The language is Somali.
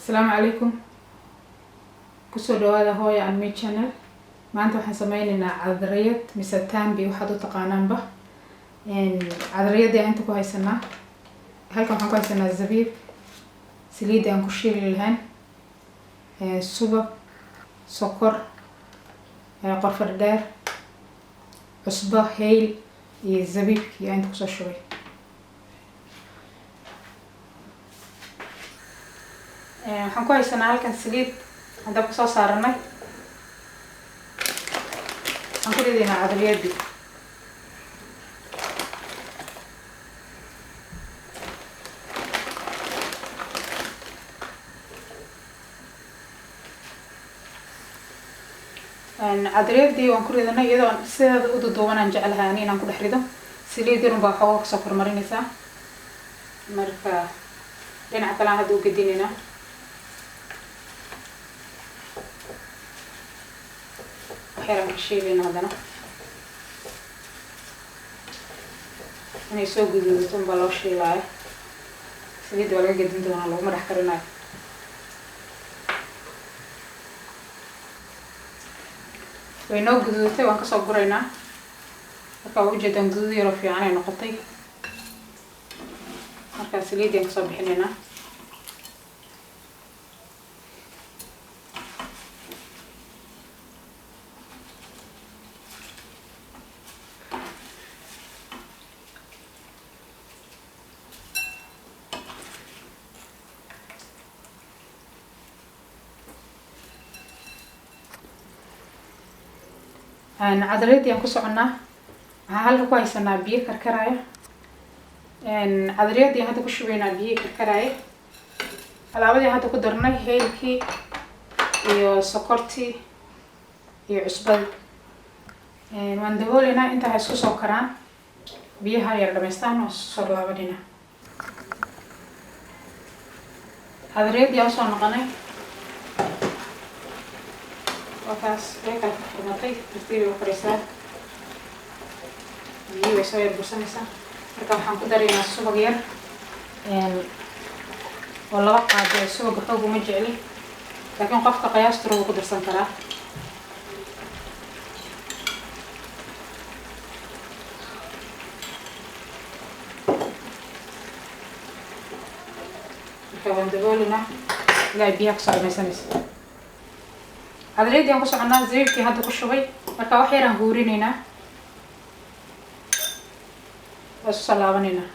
السلام عليكم كسر هذا هو عن مي channel ما أنتوا حسميننا عذرية مساتان بيوحدوا تقانان به عذرية دي أنتوا كويس سنة هلكم حنكويس سنة الزبيب سليد أنكو شيل الهن سوبر سكر قرفة دار عصبة هيل الزبيب يا أنتوا كسر شوي waxaan ku haysanaa halkan saliid aan dabka soo saaranay aan ku ridaynaa cadriyadii cadriyadii waan ku ridanay iyadoo sideeda u duuban aan jeclahay inaan ku dhex rido saliidin baa xoogaa kasoo kormarinaysaa marka dhinaca kale aan hadda u gedinaynaa waxyaraan ka shiilayna haddana inay soo guduudato unbaa loo shiilaayo saliidda waa laga gedin doonaa laguma dhex karinayo way noo guduudatay waan kasoo guraynaa marka waa ujeedaan guduud yaroo fiican ay noqotay markaa saliiddii aan kasoo bixinaynaa cadriyadii aan ku soconaa waxaan halka ku haysanaa biyo karkaraya cadriyadii hadda ku shubaynaa biyo karkaraya alaabadii hadda ku darnay heylkii iyo sokortii iyo cusbadii waan dabooleynaa intaa ha isku soo karaan biyaha yar dhamaystaan oo soo laabanina cadriyadii aan soo noqonay وكاس هيك الفرماتي ترتيبي وفريسات بيجي يسوي البرسمسة مركب waxaan ku dareynaa subag yar oo laba qaado subag xoog uma jecli laakiin qofka qiyaasta uu ku darsan karaa marka waan daboolina ilaa biyaha kasoo dhamaysanaysa cadriyadii aan ku soconaa zabiibkii hadda ku shubay marka wax yar aan huurinaynaa waa isu soo laabanaynaa